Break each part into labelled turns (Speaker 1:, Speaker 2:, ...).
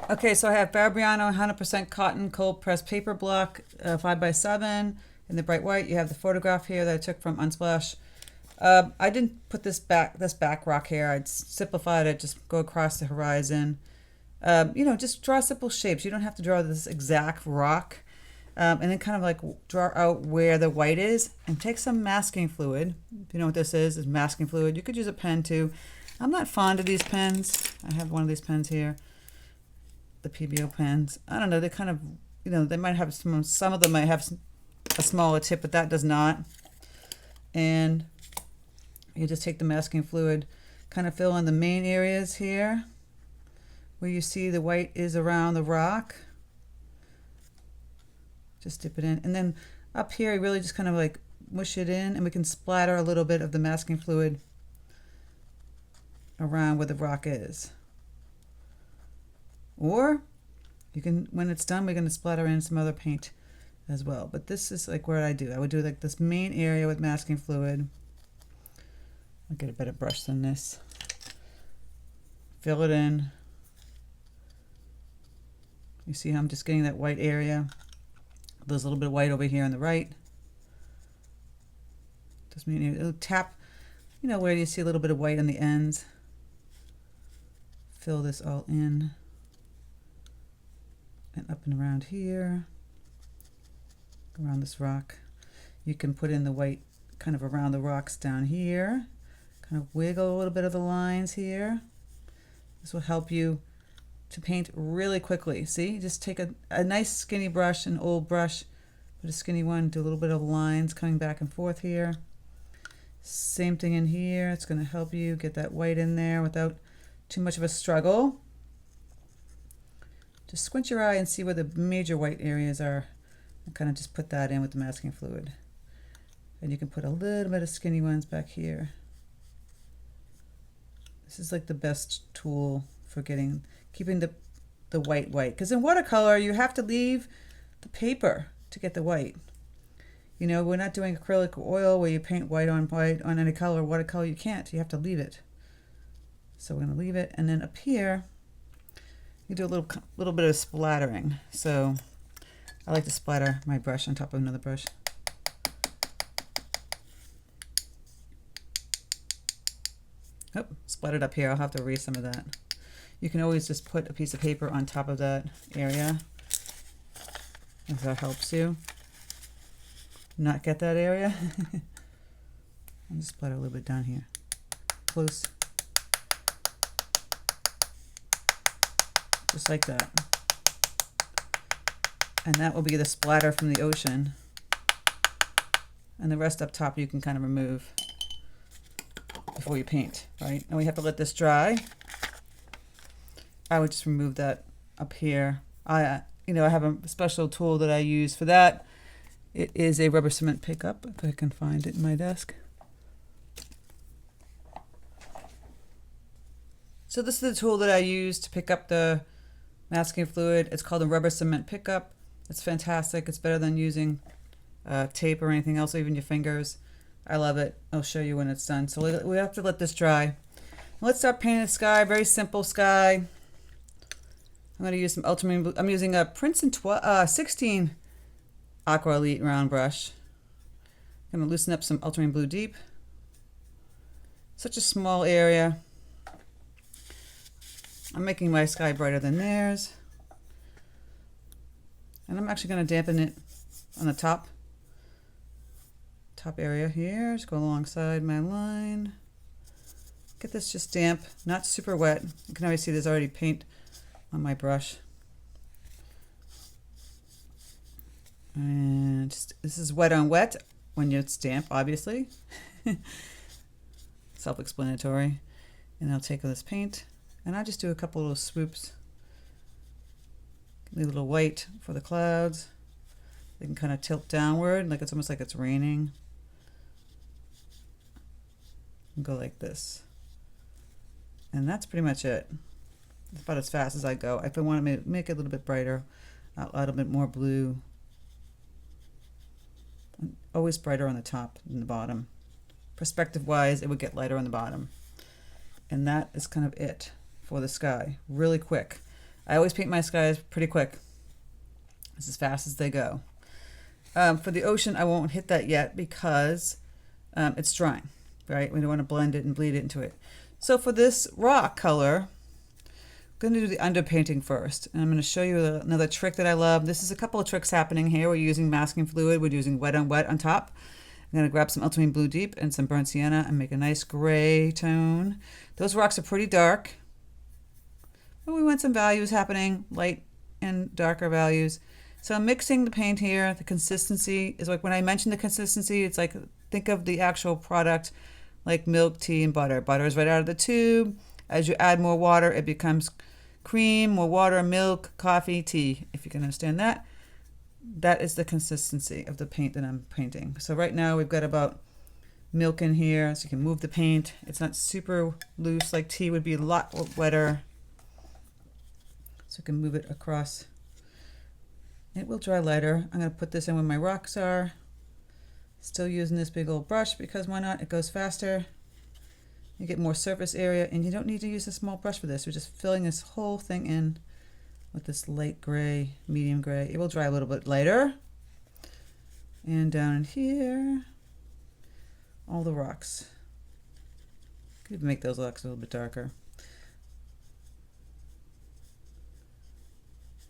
Speaker 1: Okay, so I have Fabriano 100% cotton cold pressed paper block, 5x7 in the bright white. You have the photograph here that I took from Unsplash. I didn't put this back rock here. I'd simplified it, just go across the horizon. Just draw simple shapes. You don't have to draw this exact rock. And then kind of like draw out where the white is and take some masking fluid. If you know what this is masking fluid. You could use a pen too. I'm not fond of these pens. I have one of these pens here, the pebeo pens. I don't know, they kind of, they might have some of them might have a smaller tip, but that does not. And you just take the masking fluid, kind of fill in the main areas here where you see the white is around the rock. Just dip it in, and then up here you really just kind of like mush it in, and we can splatter a little bit of the masking fluid around where the rock is. Or you can, when it's done, we're going to splatter in some other paint as well. But this is like what I do. I would do like this main area with masking fluid. I'll get a better brush than this. Fill it in. You see how I'm just getting that white area? There's a little bit of white over here on the right. Just it'll tap, where you see a little bit of white on the ends. Fill this all in. And up and around here. Around this rock. You can put in the white kind of around the rocks down here. Kind of wiggle a little bit of the lines here. This will help you to paint really quickly. See, just take a nice skinny brush, an old brush, put a skinny one, do a little bit of lines coming back and forth here. Same thing in here. It's going to help you get that white in there without too much of a struggle. Just squint your eye and see where the major white areas are, and kind of just put that in with the masking fluid. And you can put a little bit of skinny ones back here. This is like the best tool for keeping the white, because in watercolor you have to leave the paper to get the white. We're not doing acrylic oil where you paint white on any color. Watercolor you can't, you have to leave it. So we're going to leave it, and then up here you do a little bit of splattering. So I like to splatter my brush on top of another brush. Oh, splattered up here. I'll have to erase some of that. You can always just put a piece of paper on top of that area if that helps you not get that area. I'll just splatter a little bit down here. Close. Just like that. And that will be the splatter from the ocean. And the rest up top you can kind of remove before you paint, right? And we have to let this dry. I would just remove that up here. I have a special tool that I use for that. It is a rubber cement pickup, if I can find it in my desk. So this is the tool that I use to pick up the masking fluid. It's called a rubber cement pickup. It's fantastic. It's better than using tape or anything else, even your fingers. I love it. I'll show you when it's done. So we have to let this dry. Let's start painting the sky. Very simple sky. I'm going to use some ultramarine blue. I'm using a Princeton 16 Aqua Elite round brush. I'm going to loosen up some ultramarine blue deep. Such a small area. I'm making my sky brighter than theirs. And I'm actually going to dampen it on the top area here. Just go alongside my line. Get this just damp, not super wet. You can already see there's already paint on my brush. And this is wet on wet when it's damp, obviously. Self-explanatory. And I'll take this paint and I'll just do a couple little swoops. Leave a little white for the clouds. They can kind of tilt downward, like it's almost like it's raining. And go like this. And that's pretty much it. It's about as fast as I go. If I want to make it a little bit brighter, I'll add a bit more blue. Always brighter on the top than the bottom. Perspective wise, it would get lighter on the bottom. And that is kind of it for the sky. Really quick. I always paint my skies pretty quick. It's as fast as they go. For the ocean, I won't hit that yet because it's drying, right? We don't want to blend it and bleed it into it. So for this rock color, I'm going to do the underpainting first. And I'm going to show you another trick that I love. This is a couple of tricks happening here. We're using masking fluid. We're using wet on top. I'm going to grab some ultramarine blue deep and some burnt sienna and make a nice gray tone. Those rocks are pretty dark. But we want some values happening, light and darker values. So I'm mixing the paint here. The consistency is like when I mention the consistency, it's like think of the actual product like milk, tea, and butter. Butter is right out of the tube. As you add more water, it becomes cream, more water, milk, coffee, tea. If you can understand that, that is the consistency of the paint that I'm painting. So right now we've got about milk in here, so you can move the paint. It's not super loose like tea would be a lot wetter. So you can move it across. It will dry lighter. I'm going to put this in where my rocks are. Still using this big old brush because why not? It goes faster. You get more surface area and you don't need to use a small brush for this. We're just filling this whole thing in with this light gray, medium gray. It will dry a little bit lighter. And down in here, all the rocks. Could even make those rocks a little bit darker.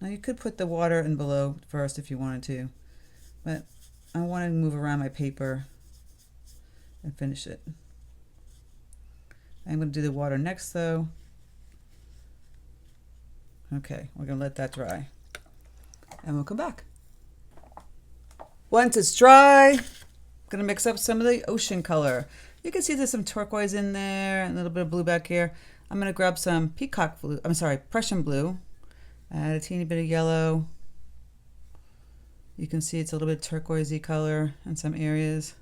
Speaker 1: Now you could put the water in below first if you wanted to, but I wanted to move around my paper and finish it. I'm going to do the water next though. Okay, we're going to let that dry and we'll come back. Once it's dry, I'm going to mix up some of the ocean color. You can see there's some turquoise in there and a little bit of blue back here. I'm going to grab some peacock blue, Prussian blue. Add a teeny bit of yellow. You can see it's a little bit turquoisey color in some areas.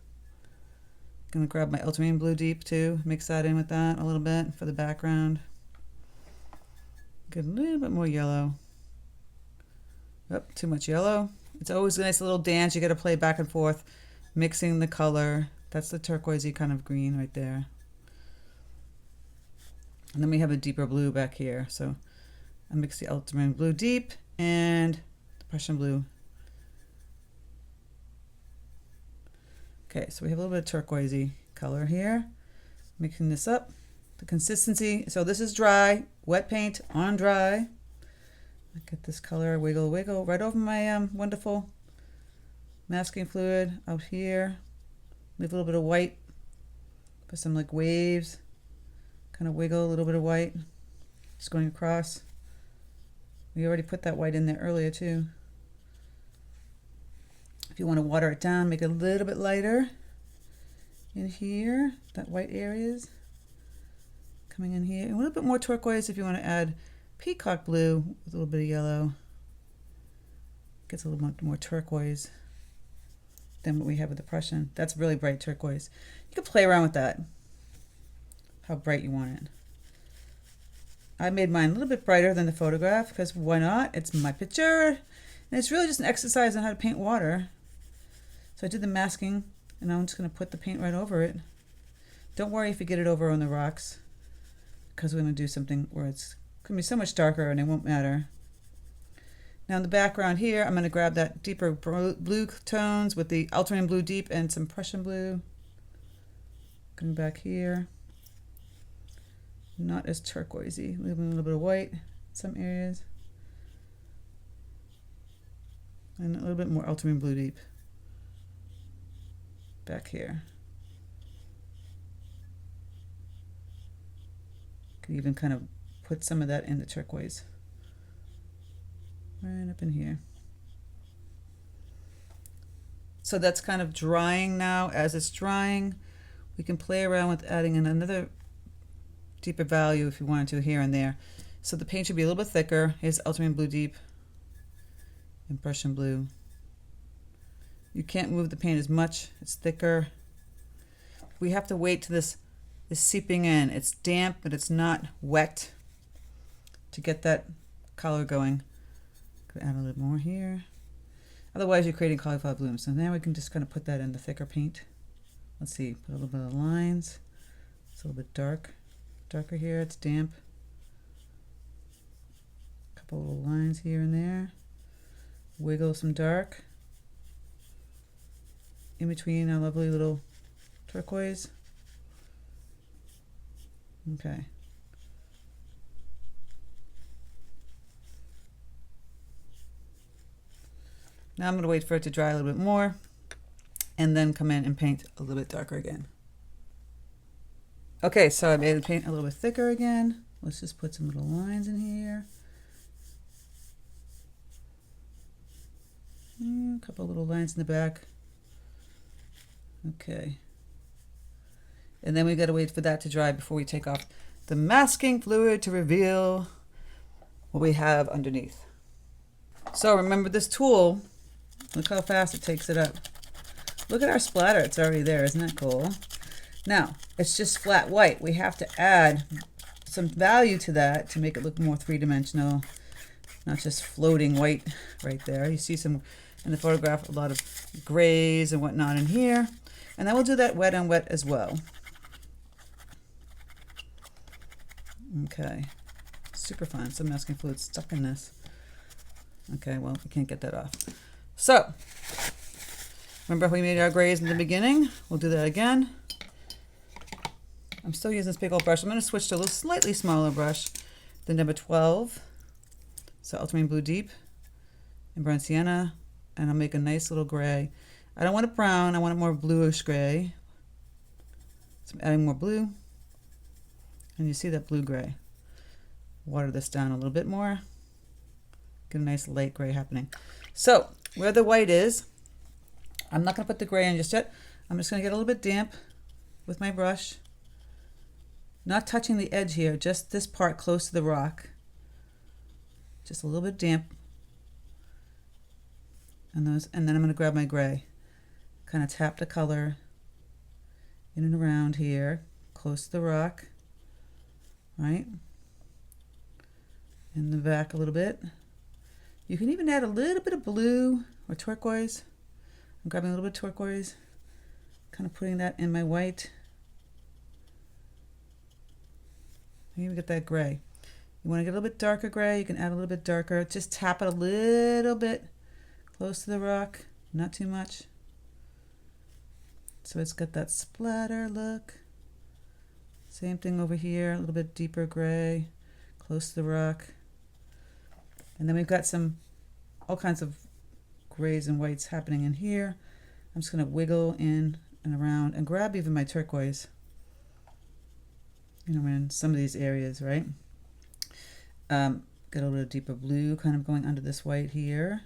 Speaker 1: I'm going to grab my ultramarine blue deep too. Mix that in with that a little bit for the background. Get a little bit more yellow. Oh, too much yellow. It's always a nice little dance. You got to play back and forth, mixing the color. That's the turquoisey kind of green right there. And then we have a deeper blue back here. So I mix the ultramarine blue deep and the Prussian blue. Okay, so we have a little bit of turquoisey color here. Mixing this up. The consistency, so this is dry, wet paint on dry. I get this color, wiggle, wiggle, right over my wonderful masking fluid out here. Leave a little bit of white. Put some like waves. Kind of wiggle a little bit of white. Just going across. We already put that white in there earlier too. If you want to water it down, make it a little bit lighter in here, that white areas coming in here. And a little bit more turquoise if you want to add peacock blue with a little bit of yellow. Gets a little more turquoise than what we have with the Prussian. That's really bright turquoise. You can play around with that, how bright you want it. I made mine a little bit brighter than the photograph because why not? It's my picture. And it's really just an exercise on how to paint water. So I did the masking and now I'm just going to put the paint right over it. Don't worry if you get it over on the rocks because we're going to do something where it's going to be so much darker and it won't matter. Now in the background here, I'm going to grab that deeper blue tones with the ultramarine blue deep and some Prussian blue. Going back here. Not as turquoisey, leaving a little bit of white in some areas. And a little bit more ultramarine blue deep back here. Could even kind of put some of that in the turquoise. Right up in here. So that's kind of drying now. As it's drying, we can play around with adding in another deeper value if you wanted to here and there. So the paint should be a little bit thicker. Here's ultramarine blue deep and Prussian blue. You can't move the paint as much. It's thicker. We have to wait till this is seeping in. It's damp, but it's not wet to get that color going. Could add a little more here. Otherwise, you're creating cauliflower blooms. So now we can just kind of put that in the thicker paint. Let's see, put a little bit of lines. It's a little bit darker here. It's damp. couple little lines here and there. Wiggle some dark in between our lovely little turquoise. Okay. Now I'm going to wait for it to dry a little bit more and then come in and paint a little bit darker again. Okay, so I made the paint a little bit thicker again. Let's just put some little lines in here. A couple little lines in the back. Okay. And then we got to wait for that to dry before we take off the masking fluid to reveal what we have underneath. So remember this tool, look how fast it takes it up. Look at our splatter, it's already there, isn't that cool? Now, it's just flat white. We have to add some value to that to make it look more three-dimensional, not just floating white right there. You see some in the photograph, a lot of grays and whatnot in here. And then we'll do that wet on wet as well. Okay, super fun. Some masking fluid stuck in this. Okay, well, we can't get that off. So, remember how we made our grays in the beginning? We'll do that again. I'm still using this big old brush. I'm going to switch to a little slightly smaller brush, the number 12. So ultramarine blue deep and brown sienna, and I'll make a nice little gray. I don't want it brown, I want it more bluish gray. So I'm adding more blue. And you see that blue gray. Water this down a little bit more. Get a nice light gray happening. So where the white is, I'm not going to put the gray in just yet. I'm just going to get a little bit damp with my brush. Not touching the edge here, just this part close to the rock. Just a little bit damp. And then I'm going to grab my gray. Kind of tap the color in and around here, close to the rock. Right? In the back a little bit. You can even add a little bit of blue or turquoise. I'm grabbing a little bit of turquoise, kind of putting that in my white. And you get that gray. You want to get a little bit darker gray, you can add a little bit darker. Just tap it a little bit close to the rock, not too much. So it's got that splatter look. Same thing over here, a little bit deeper gray, close to the rock. And then we've got all kinds of grays and whites happening in here. I'm just going to wiggle in and around and grab even my turquoise. You know, in some of these areas, right? Get a little deeper blue kind of going under this white here.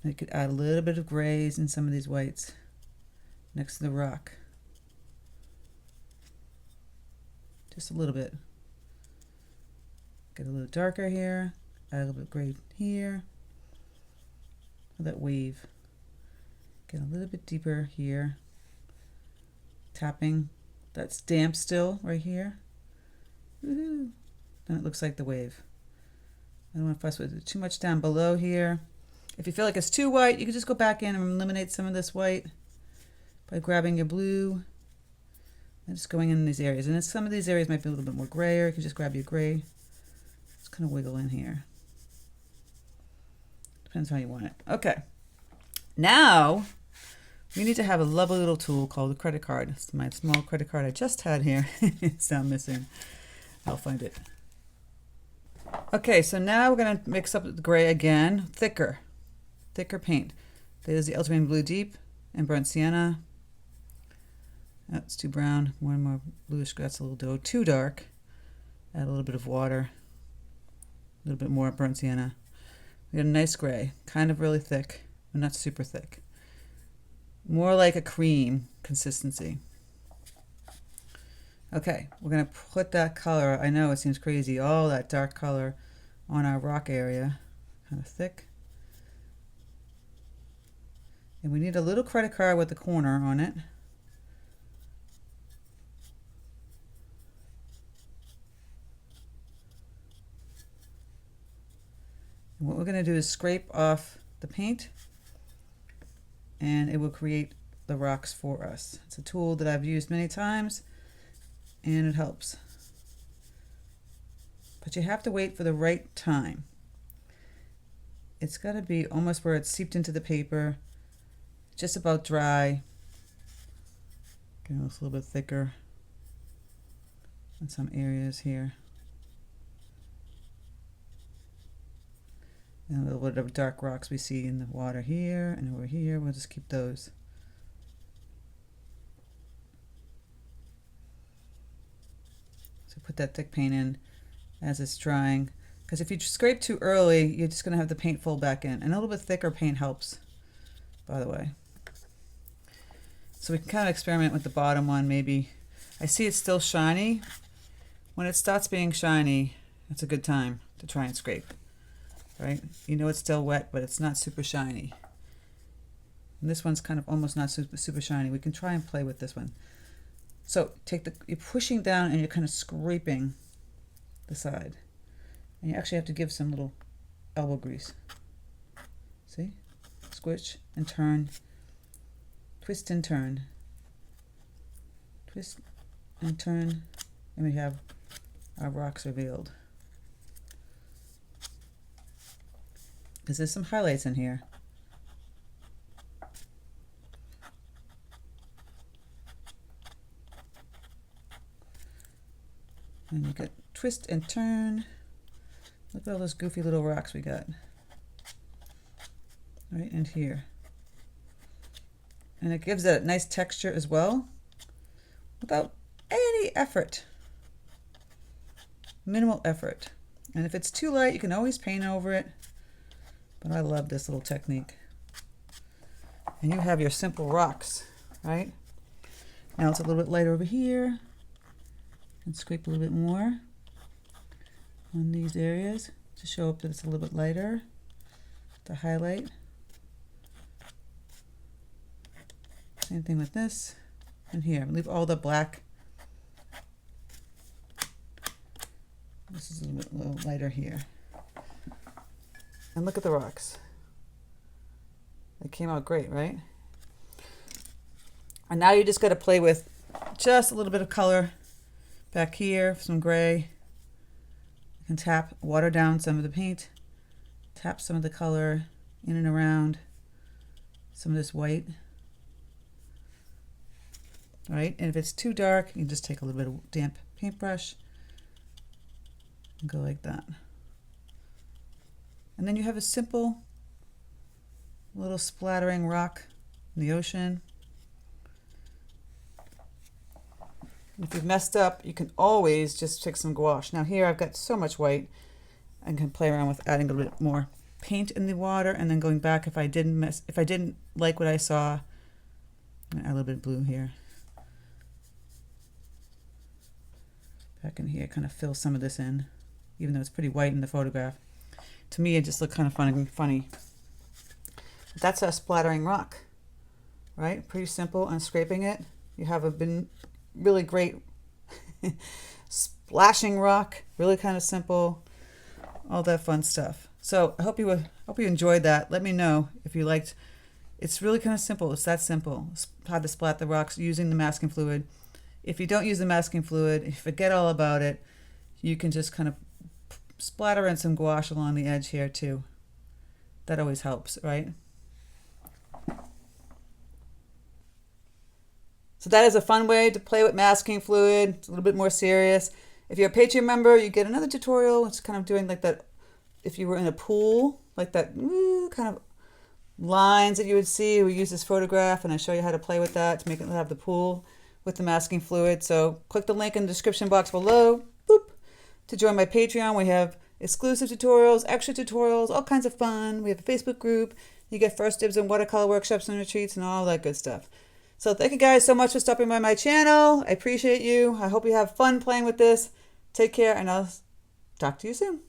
Speaker 1: I could add a little bit of grays in some of these whites next to the rock. Just a little bit. Get a little darker here. Add a little bit of gray here. That wave. Get a little bit deeper here. Tapping. That's damp still right here. Woohoo. Then it looks like the wave. I don't want to fuss with it too much down below here. If you feel like it's too white, you can just go back in and eliminate some of this white by grabbing your blue and just going in these areas. And then some of these areas might be a little bit more grayer. You can just grab your gray. Just kind of wiggle in here. Depends how you want it. Okay. Now, we need to have a lovely little tool called a credit card. It's my small credit card I just had here. It's now missing. I'll find it. Okay, so now we're going to mix up the gray again. Thicker paint. There's the ultramarine blue deep and burnt sienna. That's too brown. More and more bluish. That's a little too dark. Add a little bit of water. A little bit more burnt sienna. We got a nice gray. Kind of really thick, but not super thick. More like a cream consistency. Okay, we're going to put that color, I know it seems crazy, all that dark color on our rock area. Kind of thick. And we need a little credit card with the corner on it. And what we're going to do is scrape off the paint and it will create the rocks for us. It's a tool that I've used many times and it helps. but you have to wait for the right time. It's got to be almost where it's seeped into the paper, just about dry. Getting a little bit thicker in some areas here. And a little bit of dark rocks we see in the water here and over here. We'll just keep those. So put that thick paint in as it's drying. Because if you scrape too early, you're just going to have the paint fold back in. And a little bit thicker paint helps, by the way. So we can kind of experiment with the bottom one maybe. I see it's still shiny. When it starts being shiny, it's a good time to try and scrape. Right? You know it's still wet, but it's not super shiny. And this one's kind of almost not super shiny. We can try and play with this one. So you're pushing down and you're kind of scraping the side. And you actually have to give some little elbow grease. See? Squish and turn. Twist and turn. Twist and turn. And we have our rocks revealed. Because there's some highlights in here. And you got twist and turn. Look at all those goofy little rocks we got. Right in here. And it gives it a nice texture as well, without any effort. Minimal effort. And if it's too light, you can always paint over it. But I love this little technique. And you have your simple rocks, right? Now it's a little bit lighter over here. And scrape a little bit more on these areas to show up that it's a little bit lighter to highlight. Same thing with this and here. Leave all the black. This is a little lighter here. And look at the rocks. They came out great, right? And now you just got to play with just a little bit of color back here, some gray. You can tap, water down some of the paint, tap some of the color in and around some of this white. All right, and if it's too dark, you can just take a little bit of damp paintbrush and go like that. And then you have a simple little splattering rock in the ocean. If you've messed up, you can always just take some gouache. Now here I've got so much white, I can play around with adding a little bit more paint in the water and then going back if I didn't like what I saw. Add a little bit of blue here. Back in here, kind of fill some of this in, even though it's pretty white in the photograph. To me, it just looked kind of funny. But that's a splattering rock, right? Pretty simple on scraping it. You have a really great splashing rock, really kind of simple, all that fun stuff. So I hope you enjoyed that. Let me know if you liked. It's really kind of simple. It's that simple. How to splat the rocks using the masking fluid. If you don't use the masking fluid, if you forget all about it, you can just kind of splatter in some gouache along the edge here too. That always helps, right? So that is a fun way to play with masking fluid. It's a little bit more serious. If you're a Patreon member, you get another tutorial. It's kind of doing like that, if you were in a pool, like that kind of lines that you would see. We use this photograph and I show you how to play with that to make it have the pool with the masking fluid. So click the link in the description box below, boop, to join my Patreon. We have exclusive tutorials, extra tutorials, all kinds of fun. We have a Facebook group. You get first dibs on watercolor workshops and retreats and all that good stuff. So thank you guys so much for stopping by my channel. I appreciate you. I hope you have fun playing with this. Take care and I'll talk to you soon.